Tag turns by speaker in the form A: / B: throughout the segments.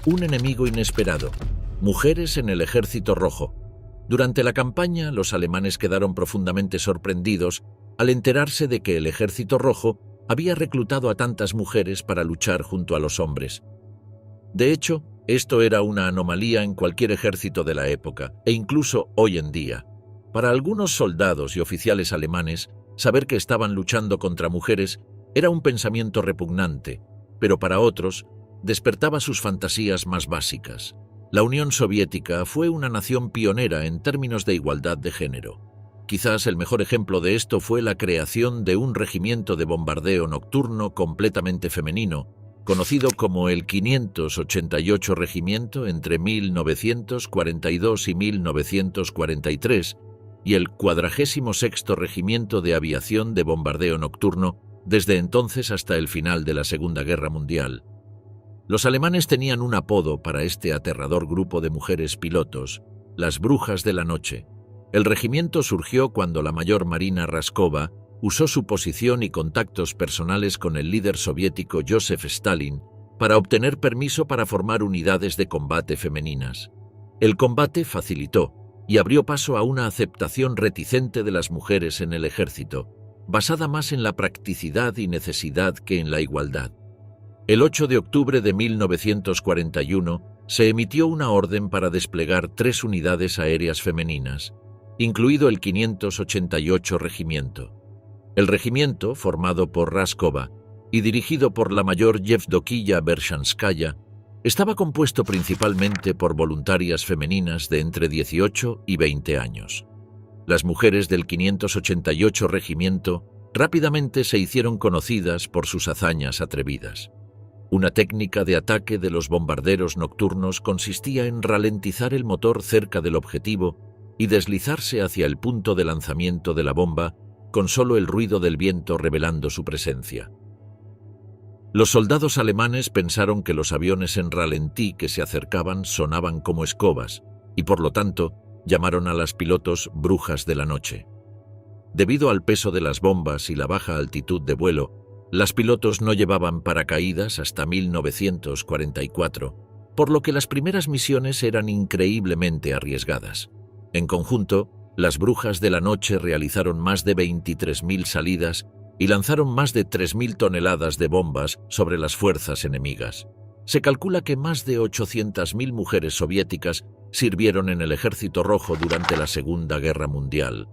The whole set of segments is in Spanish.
A: Un enemigo inesperado. Mujeres en el Ejército Rojo. Durante la campaña, los alemanes quedaron profundamente sorprendidos al enterarse de que el Ejército Rojo había reclutado a tantas mujeres para luchar junto a los hombres. De hecho, esto era una anomalía en cualquier ejército de la época, e incluso hoy en día. Para algunos soldados y oficiales alemanes, saber que estaban luchando contra mujeres era un pensamiento repugnante, pero para otros, despertaba sus fantasías más básicas. La Unión Soviética fue una nación pionera en términos de igualdad de género. Quizás el mejor ejemplo de esto fue la creación de un regimiento de bombardeo nocturno completamente femenino, conocido como el 588 Regimiento entre 1942 y 1943, y el 46º Regimiento de Aviación de Bombardeo Nocturno desde entonces hasta el final de la Segunda Guerra Mundial. Los alemanes tenían un apodo para este aterrador grupo de mujeres pilotos, las Brujas de la Noche. El regimiento surgió cuando la mayor Marina Raskova usó su posición y contactos personales con el líder soviético Joseph Stalin para obtener permiso para formar unidades de combate femeninas. El combate facilitó y abrió paso a una aceptación reticente de las mujeres en el ejército, basada más en la practicidad y necesidad que en la igualdad. El 8 de octubre de 1941 se emitió una orden para desplegar 3 unidades aéreas femeninas, incluido el 588 Regimiento. El regimiento, formado por Raskova y dirigido por la mayor Yevdokiya Bershanskaya, estaba compuesto principalmente por voluntarias femeninas de entre 18 y 20 años. Las mujeres del 588 Regimiento rápidamente se hicieron conocidas por sus hazañas atrevidas. Una técnica de ataque de los bombarderos nocturnos consistía en ralentizar el motor cerca del objetivo y deslizarse hacia el punto de lanzamiento de la bomba con solo el ruido del viento revelando su presencia. Los soldados alemanes pensaron que los aviones en ralentí que se acercaban sonaban como escobas y, por lo tanto, llamaron a las pilotos Brujas de la Noche. Debido al peso de las bombas y la baja altitud de vuelo, las pilotos no llevaban paracaídas hasta 1944, por lo que las primeras misiones eran increíblemente arriesgadas. En conjunto, las Brujas de la Noche realizaron más de 23.000 salidas y lanzaron más de 3.000 toneladas de bombas sobre las fuerzas enemigas. Se calcula que más de 800.000 mujeres soviéticas sirvieron en el Ejército Rojo durante la Segunda Guerra Mundial.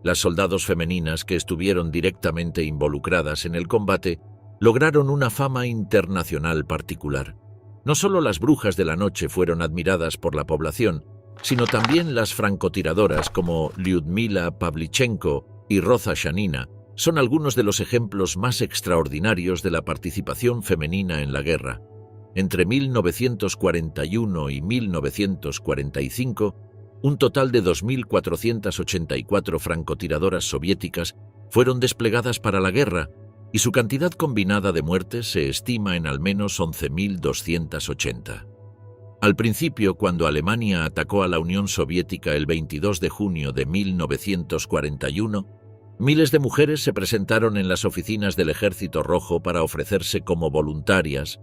A: Las soldados femeninas que estuvieron directamente involucradas en el combate lograron una fama internacional particular. No solo las Brujas de la Noche fueron admiradas por la población, sino también las francotiradoras como Lyudmila Pavlichenko y Roza Shanina son algunos de los ejemplos más extraordinarios de la participación femenina en la guerra. Entre 1941 y 1945, un total de 2.484 francotiradoras soviéticas fueron desplegadas para la guerra y su cantidad combinada de muertes se estima en al menos 11.280. Al principio, cuando Alemania atacó a la Unión Soviética el 22 de junio de 1941, miles de mujeres se presentaron en las oficinas del Ejército Rojo para ofrecerse como voluntarias,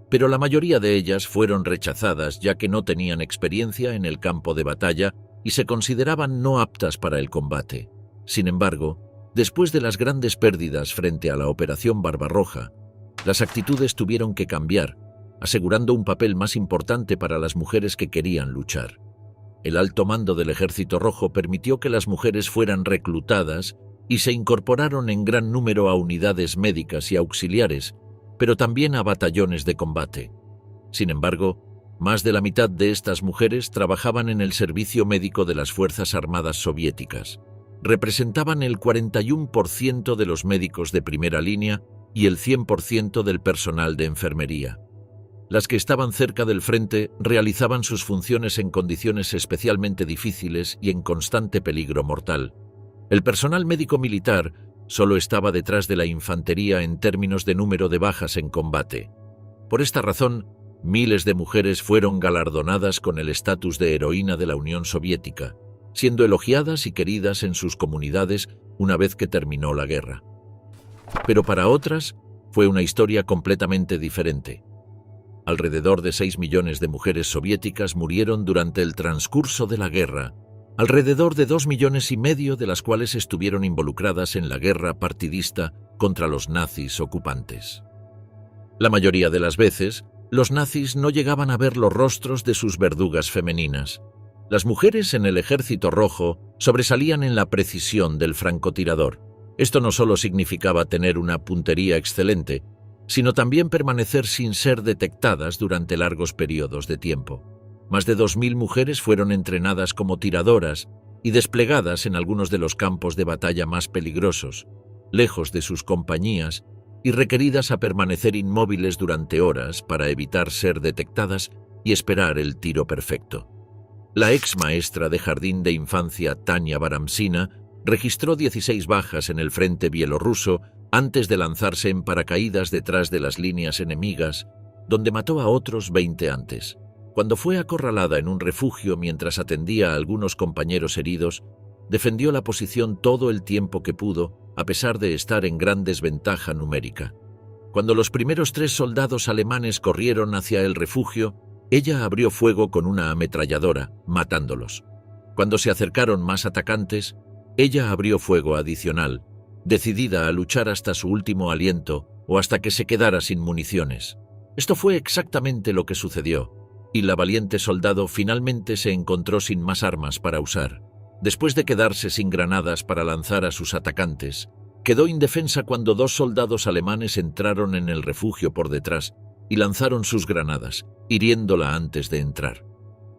A: pero la mayoría de ellas fueron rechazadas ya que no tenían experiencia en el campo de batalla y se consideraban no aptas para el combate. Sin embargo, después de las grandes pérdidas frente a la Operación Barbarroja, las actitudes tuvieron que cambiar, asegurando un papel más importante para las mujeres que querían luchar. El alto mando del Ejército Rojo permitió que las mujeres fueran reclutadas y se incorporaron en gran número a unidades médicas y auxiliares, pero también a batallones de combate. Sin embargo, más de la mitad de estas mujeres trabajaban en el servicio médico de las Fuerzas Armadas soviéticas. Representaban el 41% de los médicos de primera línea y el 100% del personal de enfermería. Las que estaban cerca del frente realizaban sus funciones en condiciones especialmente difíciles y en constante peligro mortal. El personal médico militar solo estaba detrás de la infantería en términos de número de bajas en combate. Por esta razón, miles de mujeres fueron galardonadas con el estatus de heroína de la Unión Soviética, siendo elogiadas y queridas en sus comunidades una vez que terminó la guerra. Pero para otras, fue una historia completamente diferente. Alrededor de 6 millones de mujeres soviéticas murieron durante el transcurso de la guerra, alrededor de 2,5 millones de las cuales estuvieron involucradas en la guerra partidista contra los nazis ocupantes. La mayoría de las veces, los nazis no llegaban a ver los rostros de sus verdugas femeninas. Las mujeres en el Ejército Rojo sobresalían en la precisión del francotirador. Esto no solo significaba tener una puntería excelente, sino también permanecer sin ser detectadas durante largos periodos de tiempo. Más de 2.000 mujeres fueron entrenadas como tiradoras y desplegadas en algunos de los campos de batalla más peligrosos, lejos de sus compañías y requeridas a permanecer inmóviles durante horas para evitar ser detectadas y esperar el tiro perfecto. La ex maestra de jardín de infancia Tania Baramsina registró 16 bajas en el frente bielorruso antes de lanzarse en paracaídas detrás de las líneas enemigas, donde mató a otros 20 antes. Cuando fue acorralada en un refugio mientras atendía a algunos compañeros heridos, defendió la posición todo el tiempo que pudo, a pesar de estar en gran desventaja numérica. Cuando los primeros 3 soldados alemanes corrieron hacia el refugio, ella abrió fuego con una ametralladora, matándolos. Cuando se acercaron más atacantes, ella abrió fuego adicional, decidida a luchar hasta su último aliento o hasta que se quedara sin municiones. Esto fue exactamente lo que sucedió, y la valiente soldado finalmente se encontró sin más armas para usar. Después de quedarse sin granadas para lanzar a sus atacantes, quedó indefensa cuando 2 soldados alemanes entraron en el refugio por detrás y lanzaron sus granadas, hiriéndola antes de entrar.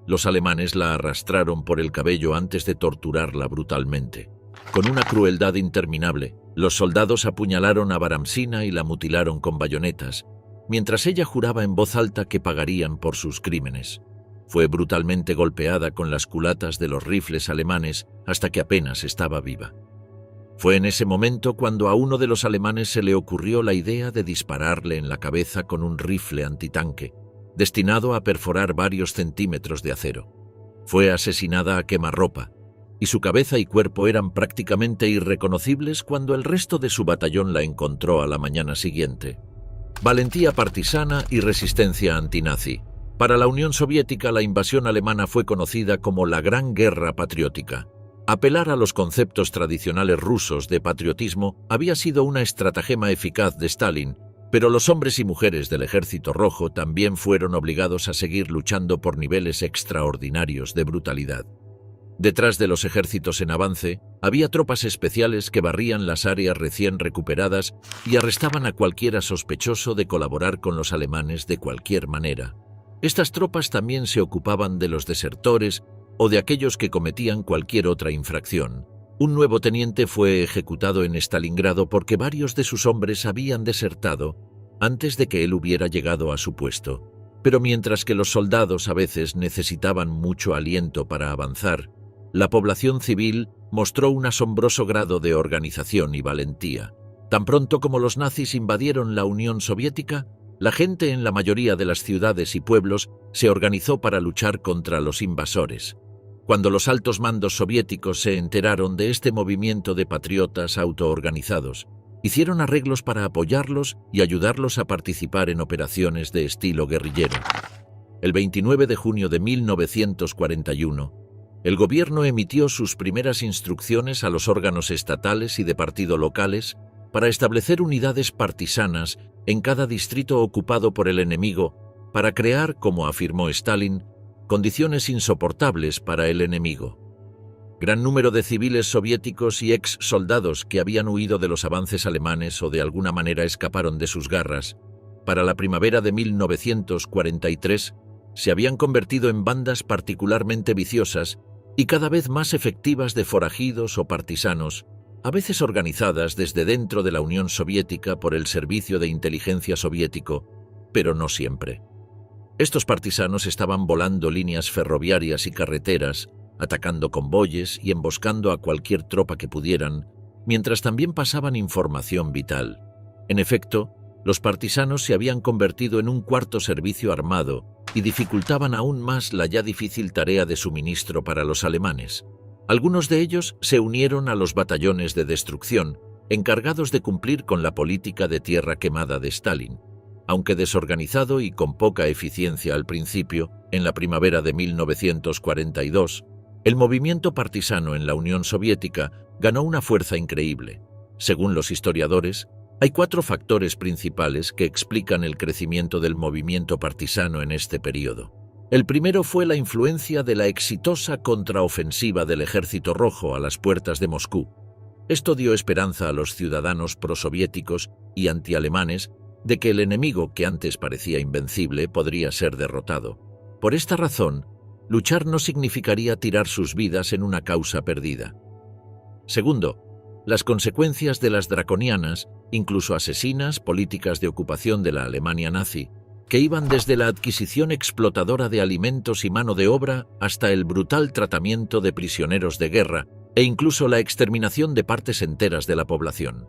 A: Los alemanes la arrastraron por el cabello antes de torturarla brutalmente. Con una crueldad interminable, los soldados apuñalaron a Baramsina y la mutilaron con bayonetas, mientras ella juraba en voz alta que pagarían por sus crímenes. Fue brutalmente golpeada con las culatas de los rifles alemanes hasta que apenas estaba viva. Fue en ese momento cuando a uno de los alemanes se le ocurrió la idea de dispararle en la cabeza con un rifle antitanque, destinado a perforar varios centímetros de acero. Fue asesinada a quemarropa, y su cabeza y cuerpo eran prácticamente irreconocibles cuando el resto de su batallón la encontró a la mañana siguiente. Valentía partisana y resistencia antinazi. Para la Unión Soviética, la invasión alemana fue conocida como la Gran Guerra Patriótica. Apelar a los conceptos tradicionales rusos de patriotismo había sido una estratagema eficaz de Stalin, pero los hombres y mujeres del Ejército Rojo también fueron obligados a seguir luchando por niveles extraordinarios de brutalidad. Detrás de los ejércitos en avance, había tropas especiales que barrían las áreas recién recuperadas y arrestaban a cualquiera sospechoso de colaborar con los alemanes de cualquier manera. Estas tropas también se ocupaban de los desertores o de aquellos que cometían cualquier otra infracción. Un nuevo teniente fue ejecutado en Stalingrado porque varios de sus hombres habían desertado antes de que él hubiera llegado a su puesto. Pero mientras que los soldados a veces necesitaban mucho aliento para avanzar, la población civil mostró un asombroso grado de organización y valentía. Tan pronto como los nazis invadieron la Unión Soviética, la gente en la mayoría de las ciudades y pueblos se organizó para luchar contra los invasores. Cuando los altos mandos soviéticos se enteraron de este movimiento de patriotas autoorganizados, hicieron arreglos para apoyarlos y ayudarlos a participar en operaciones de estilo guerrillero. El 29 de junio de 1941, el gobierno emitió sus primeras instrucciones a los órganos estatales y de partido locales para establecer unidades partisanas en cada distrito ocupado por el enemigo para crear, como afirmó Stalin, condiciones insoportables para el enemigo. Gran número de civiles soviéticos y ex-soldados que habían huido de los avances alemanes o de alguna manera escaparon de sus garras, para la primavera de 1943 se habían convertido en bandas particularmente viciosas y cada vez más efectivas de forajidos o partisanos, a veces organizadas desde dentro de la Unión Soviética por el Servicio de Inteligencia Soviético, pero no siempre. Estos partisanos estaban volando líneas ferroviarias y carreteras, atacando convoyes y emboscando a cualquier tropa que pudieran, mientras también pasaban información vital. En efecto, los partisanos se habían convertido en un cuarto servicio armado y dificultaban aún más la ya difícil tarea de suministro para los alemanes. Algunos de ellos se unieron a los batallones de destrucción, encargados de cumplir con la política de tierra quemada de Stalin. Aunque desorganizado y con poca eficiencia al principio, en la primavera de 1942, el movimiento partisano en la Unión Soviética ganó una fuerza increíble. Según los historiadores, hay 4 factores principales que explican el crecimiento del movimiento partisano en este periodo. El primero fue la influencia de la exitosa contraofensiva del Ejército Rojo a las puertas de Moscú. Esto dio esperanza a los ciudadanos prosoviéticos y antialemanes de que el enemigo, que antes parecía invencible, podría ser derrotado. Por esta razón, luchar no significaría tirar sus vidas en una causa perdida. Segundo, las consecuencias de las draconianas, incluso asesinas, políticas de ocupación de la Alemania nazi, que iban desde la adquisición explotadora de alimentos y mano de obra hasta el brutal tratamiento de prisioneros de guerra e incluso la exterminación de partes enteras de la población.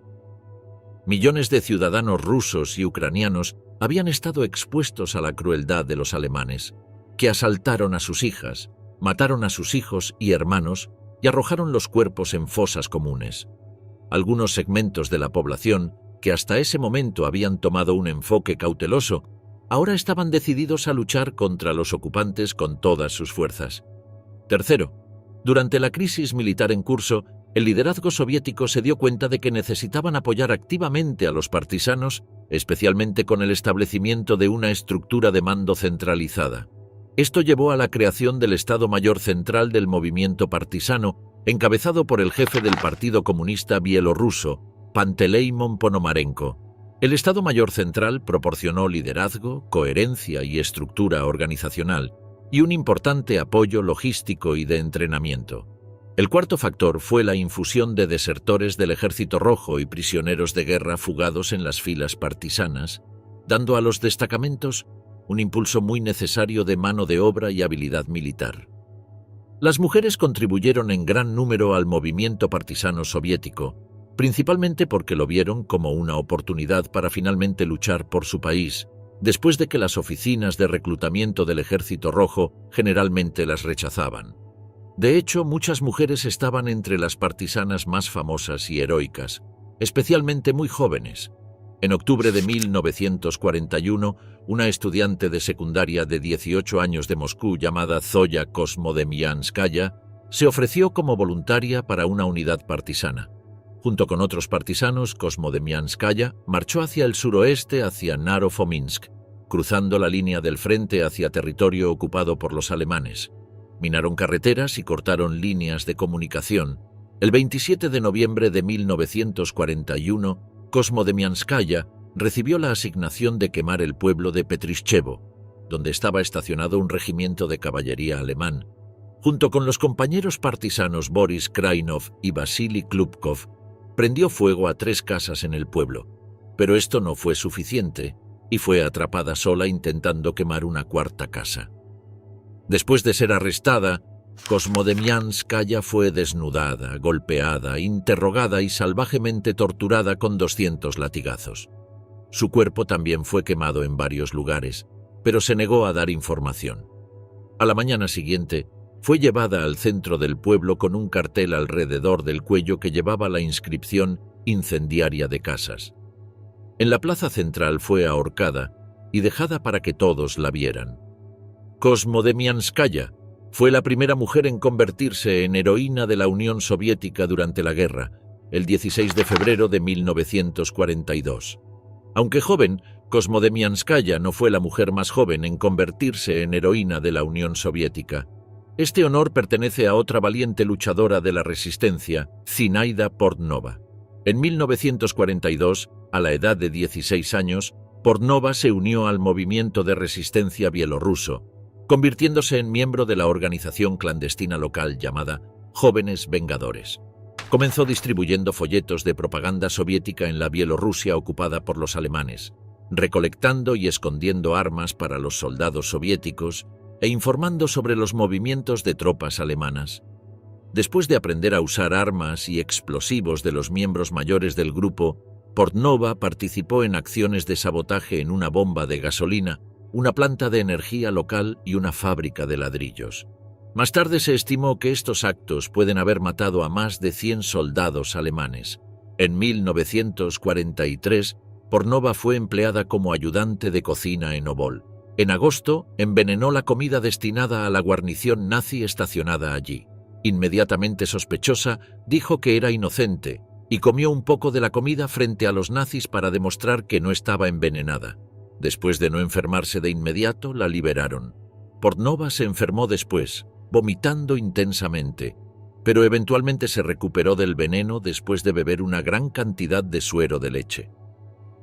A: Millones de ciudadanos rusos y ucranianos habían estado expuestos a la crueldad de los alemanes, que asaltaron a sus hijas, mataron a sus hijos y hermanos y arrojaron los cuerpos en fosas comunes. Algunos segmentos de la población, que hasta ese momento habían tomado un enfoque cauteloso, ahora estaban decididos a luchar contra los ocupantes con todas sus fuerzas. Tercero, durante la crisis militar en curso, el liderazgo soviético se dio cuenta de que necesitaban apoyar activamente a los partisanos, especialmente con el establecimiento de una estructura de mando centralizada. Esto llevó a la creación del Estado Mayor Central del movimiento partisano, encabezado por el jefe del Partido Comunista Bielorruso, Panteleimon Ponomarenko. El Estado Mayor Central proporcionó liderazgo, coherencia y estructura organizacional, y un importante apoyo logístico y de entrenamiento. El cuarto factor fue la infusión de desertores del Ejército Rojo y prisioneros de guerra fugados en las filas partisanas, dando a los destacamentos un impulso muy necesario de mano de obra y habilidad militar. Las mujeres contribuyeron en gran número al movimiento partisano soviético, principalmente porque lo vieron como una oportunidad para finalmente luchar por su país, después de que las oficinas de reclutamiento del Ejército Rojo generalmente las rechazaban. De hecho, muchas mujeres estaban entre las partisanas más famosas y heroicas, especialmente muy jóvenes. En octubre de 1941, una estudiante de secundaria de 18 años de Moscú llamada Zoya Kosmodemianskaya se ofreció como voluntaria para una unidad partisana. Junto con otros partisanos, Kosmodemianskaya marchó hacia el suroeste hacia Naro-Fominsk, cruzando la línea del frente hacia territorio ocupado por los alemanes. Minaron carreteras y cortaron líneas de comunicación. El 27 de noviembre de 1941, Kosmodemianskaya recibió la asignación de quemar el pueblo de Petrishchevo, donde estaba estacionado un regimiento de caballería alemán. Junto con los compañeros partisanos Boris Krainov y Vasily Klubkov, prendió fuego a 3 casas en el pueblo, pero esto no fue suficiente y fue atrapada sola intentando quemar una 4ª casa. Después de ser arrestada, Kosmodemianskaya fue desnudada, golpeada, interrogada y salvajemente torturada con 200 latigazos. Su cuerpo también fue quemado en varios lugares, pero se negó a dar información. A la mañana siguiente, fue llevada al centro del pueblo con un cartel alrededor del cuello que llevaba la inscripción «Incendiaria de casas». En la plaza central fue ahorcada y dejada para que todos la vieran. Kosmodemianskaya fue la primera mujer en convertirse en heroína de la Unión Soviética durante la guerra, el 16 de febrero de 1942. Aunque joven, Kosmodemianskaya no fue la mujer más joven en convertirse en heroína de la Unión Soviética. Este honor pertenece a otra valiente luchadora de la resistencia, Zinaida Portnova. En 1942, a la edad de 16 años, Portnova se unió al movimiento de resistencia bielorruso, convirtiéndose en miembro de la organización clandestina local llamada Jóvenes Vengadores. Comenzó distribuyendo folletos de propaganda soviética en la Bielorrusia ocupada por los alemanes, recolectando y escondiendo armas para los soldados soviéticos e informando sobre los movimientos de tropas alemanas. Después de aprender a usar armas y explosivos de los miembros mayores del grupo, Portnova participó en acciones de sabotaje en una bomba de gasolina, una planta de energía local y una fábrica de ladrillos. Más tarde se estimó que estos actos pueden haber matado a más de 100 soldados alemanes. En 1943, Portnova fue empleada como ayudante de cocina en Obol. En agosto, envenenó la comida destinada a la guarnición nazi estacionada allí. Inmediatamente sospechosa, dijo que era inocente y comió un poco de la comida frente a los nazis para demostrar que no estaba envenenada. Después de no enfermarse de inmediato, la liberaron. Portnova se enfermó después, vomitando intensamente, pero eventualmente se recuperó del veneno después de beber una gran cantidad de suero de leche.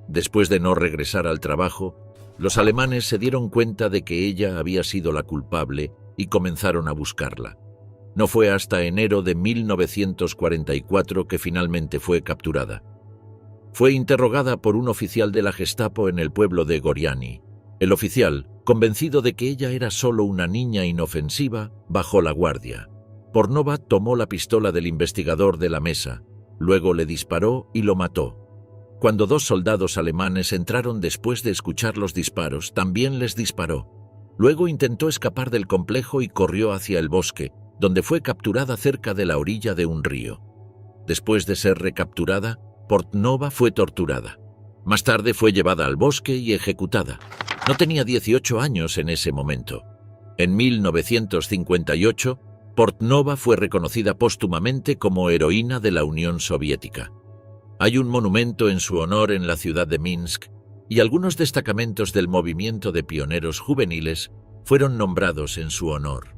A: Después de no regresar al trabajo, los alemanes se dieron cuenta de que ella había sido la culpable y comenzaron a buscarla. No fue hasta enero de 1944 que finalmente fue capturada. Fue interrogada por un oficial de la Gestapo en el pueblo de Goriani. El oficial, convencido de que ella era solo una niña inofensiva, bajó la guardia. Portnova tomó la pistola del investigador de la mesa, luego le disparó y lo mató. Cuando 2 soldados alemanes entraron después de escuchar los disparos, también les disparó. Luego intentó escapar del complejo y corrió hacia el bosque, donde fue capturada cerca de la orilla de un río. Después de ser recapturada, Portnova fue torturada. Más tarde fue llevada al bosque y ejecutada. No tenía 18 años en ese momento. En 1958, Portnova fue reconocida póstumamente como heroína de la Unión Soviética. Hay un monumento en su honor en la ciudad de Minsk y algunos destacamentos del movimiento de pioneros juveniles fueron nombrados en su honor.